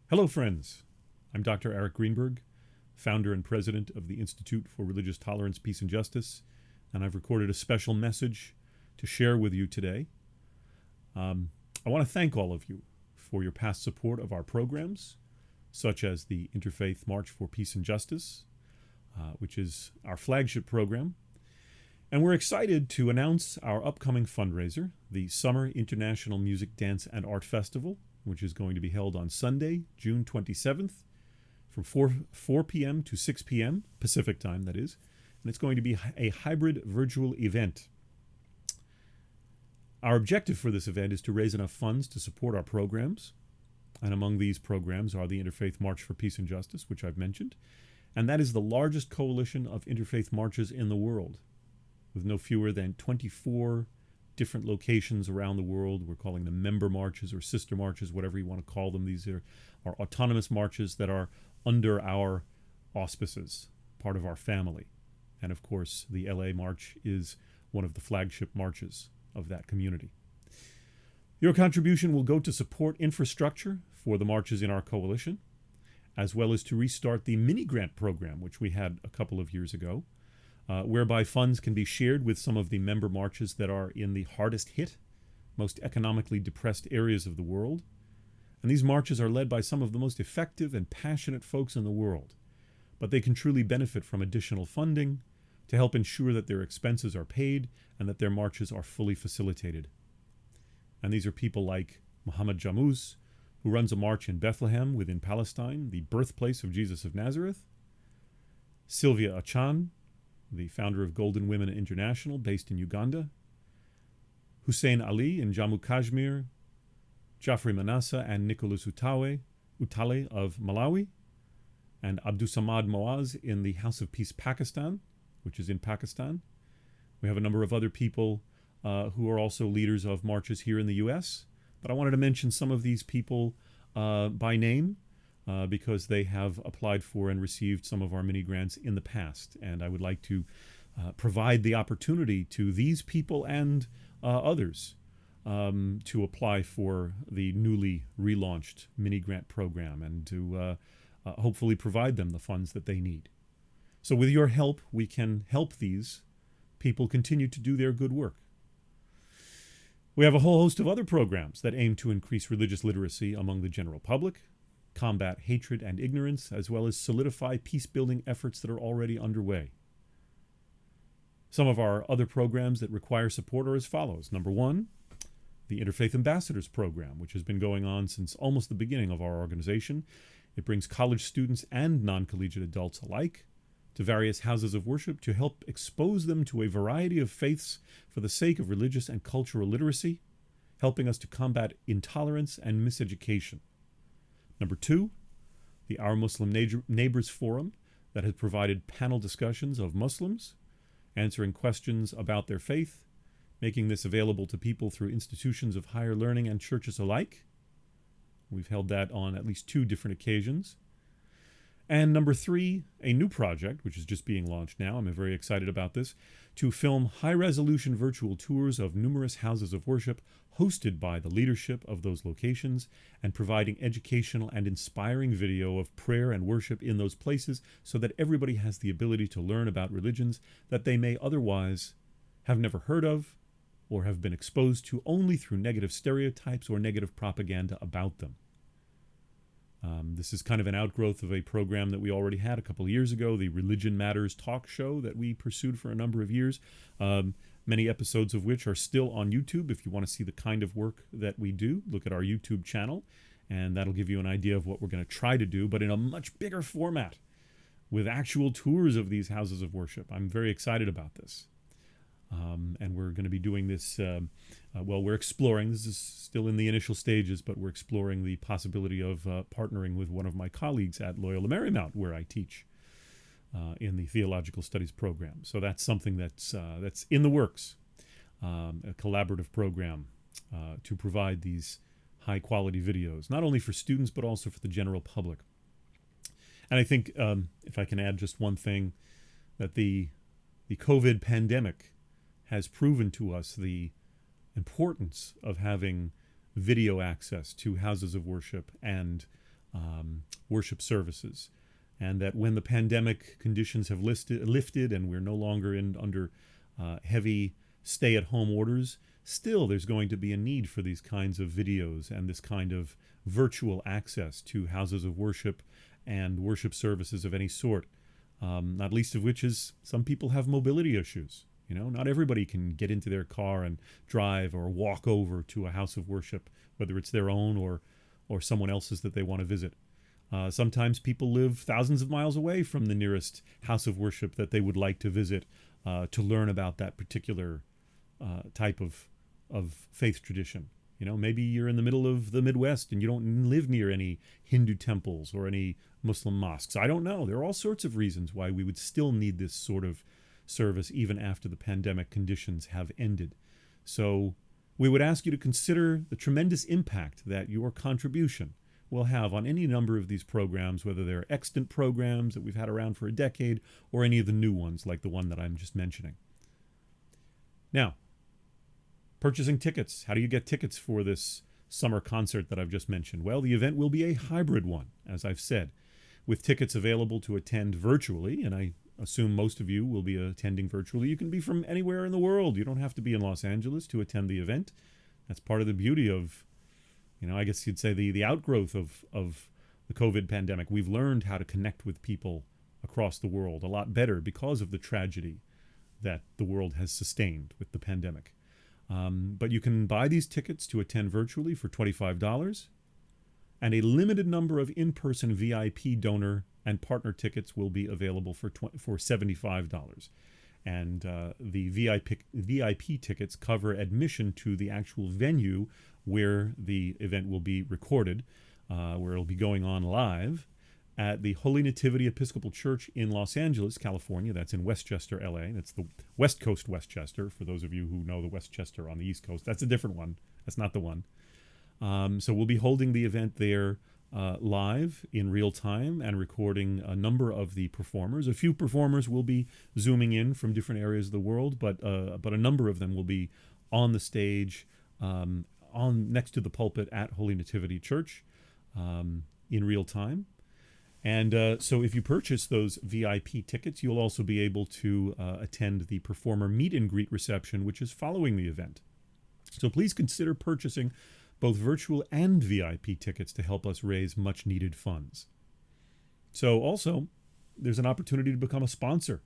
Hello, friends. I'm Dr. Eric Greenberg, founder and president of the Institute for Religious Tolerance, Peace, and Justice, and I've recorded a special message to share with you today. I want to thank all of you for your past support of our programs, such as the Interfaith March for Peace and Justice, which is our flagship program. And we're excited to announce our upcoming fundraiser, the Summer International Music, Dance, and Art Festival, which is going to be held on Sunday, June 27th, from 4 p.m. to 6 p.m., Pacific time, that is. And it's going to be a hybrid virtual event. Our objective for this event is to raise enough funds to support our programs. And among these programs are the Interfaith March for Peace and Justice, which I've mentioned. And that is the largest coalition of interfaith marches in the world, with no fewer than 24 different locations around the world. We're calling them member marches or sister marches, whatever you want to call them. These are autonomous marches that are under our auspices, part of our family. And of course, the LA March is one of the flagship marches of that community. Your contribution will go to support infrastructure for the marches in our coalition, as well as to restart the mini grant program, which we had a couple of years ago, whereby funds can be shared with some of the member marches that are in the hardest hit, most economically depressed areas of the world. And these marches are led by some of the most effective and passionate folks in the world, but they can truly benefit from additional funding to help ensure that their expenses are paid and that their marches are fully facilitated. And these are people like Mohamed Jamous, who runs a march in Bethlehem within Palestine, the birthplace of Jesus of Nazareth; Sylvia Acan, the founder of Golden Women International, based in Uganda; Hussein Ali in Jammu Kashmir; Geoffrey Manasseh and Nicholas Utale of Malawi; and Abdussamad Moaz in the House of Peace Pakistan, which is in Pakistan. We have a number of other people who are also leaders of marches here in the U.S., but I wanted to mention some of these people by name, because they have applied for and received some of our mini grants in the past. And I would like to provide the opportunity to these people and others to apply for the newly relaunched mini grant program and to hopefully provide them the funds that they need. So with your help, we can help these people continue to do their good work. We have a whole host of other programs that aim to increase religious literacy among the general public, combat hatred and ignorance, as well as solidify peace-building efforts that are already underway. Some of our other programs that require support are as follows. Number one, the Interfaith Ambassadors Program, which has been going on since almost the beginning of our organization. It brings college students and non-collegiate adults alike to various houses of worship to help expose them to a variety of faiths for the sake of religious and cultural literacy, helping us to combat intolerance and miseducation. Number two, the Our Muslim Neighbors Forum, that has provided panel discussions of Muslims, answering questions about their faith, making this available to people through institutions of higher learning and churches alike. We've held that on at least 2 different occasions. And number 3, a new project, which is just being launched now, I'm very excited about this, to film high-resolution virtual tours of numerous houses of worship hosted by the leadership of those locations and providing educational and inspiring video of prayer and worship in those places so that everybody has the ability to learn about religions that they may otherwise have never heard of or have been exposed to only through negative stereotypes or negative propaganda about them. This is kind of an outgrowth of a program that we already had a couple of years ago, the Religion Matters talk show that we pursued for a number of years, many episodes of which are still on YouTube. If you want to see the kind of work that we do, look at our YouTube channel, and that'll give you an idea of what we're going to try to do, but in a much bigger format, with actual tours of these houses of worship. I'm very excited about this. And we're going to be doing this, we're exploring, this is still in the initial stages, but we're exploring the possibility of partnering with one of my colleagues at Loyola Marymount, where I teach in the Theological Studies program. So that's something that's in the works, a collaborative program to provide these high-quality videos, not only for students, but also for the general public. And I think, if I can add just one thing, that the COVID pandemic has proven to us the importance of having video access to houses of worship and worship services. And that when the pandemic conditions have lifted and we're no longer under heavy stay-at-home orders, still there's going to be a need for these kinds of videos and this kind of virtual access to houses of worship and worship services of any sort, not least of which is some people have mobility issues. You know, not everybody can get into their car and drive or walk over to a house of worship, whether it's their own or someone else's that they want to visit. Sometimes people live thousands of miles away from the nearest house of worship that they would like to visit to learn about that particular type of faith tradition. You know, maybe you're in the middle of the Midwest and you don't live near any Hindu temples or any Muslim mosques. I don't know. There are all sorts of reasons why we would still need this sort of service even after the pandemic conditions have ended. So we would ask you to consider the tremendous impact that your contribution will have on any number of these programs, whether they're extant programs that we've had around for a decade or any of the new ones like the one that I'm just mentioning. Now, purchasing tickets. How do you get tickets for this summer concert that I've just mentioned? Well, the event will be a hybrid one, as I've said, with tickets available to attend virtually, and I assume most of you will be attending virtually. You can be from anywhere in the world. You don't have to be in Los Angeles to attend the event. That's part of the beauty of, I guess you'd say the outgrowth of the COVID pandemic. We've learned how to connect with people across the world a lot better because of the tragedy that the world has sustained with the pandemic. But you can buy these tickets to attend virtually for $25, and a limited number of in-person VIP donor and partner tickets will be available for $75. And the VIP tickets cover admission to the actual venue where the event will be recorded, where it'll be going on live at the Holy Nativity Episcopal Church in Los Angeles, California. That's in Westchester, LA. That's the West Coast Westchester, for those of you who know the Westchester on the East Coast. That's a different one. That's not the one. So we'll be holding the event there live in real time and recording a number of the performers. A few performers will be zooming in from different areas of the world, but a number of them will be on the stage next to the pulpit at Holy Nativity Church in real time. And so if you purchase those VIP tickets, you'll also be able to attend the performer meet and greet reception, which is following the event. So please consider purchasing both virtual and VIP tickets to help us raise much needed funds. So also, there's an opportunity to become a sponsor.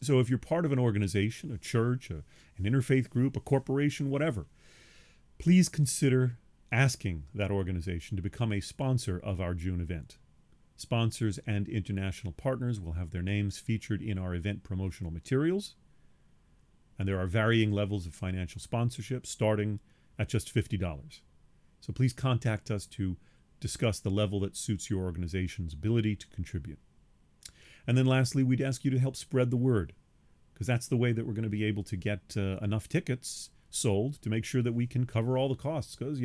So if you're part of an organization, a church, an interfaith group, a corporation, whatever, please consider asking that organization to become a sponsor of our June event. Sponsors and international partners will have their names featured in our event promotional materials. And there are varying levels of financial sponsorship starting at just $50. So please contact us to discuss the level that suits your organization's ability to contribute. And then lastly, we'd ask you to help spread the word, because that's the way that we're going to be able to get enough tickets sold to make sure that we can cover all the costs, because,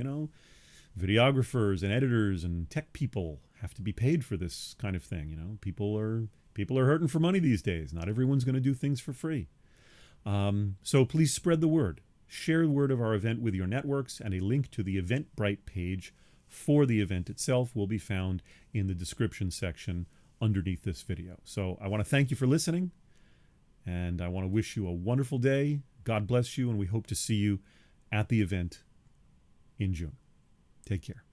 videographers and editors and tech people have to be paid for this kind of thing. People are hurting for money these days. Not everyone's going to do things for free. So please spread the word. Share the word of our event with your networks, and a link to the Eventbrite page for the event itself will be found in the description section underneath this video. So I want to thank you for listening, and I want to wish you a wonderful day. God bless you, and we hope to see you at the event in June. Take care.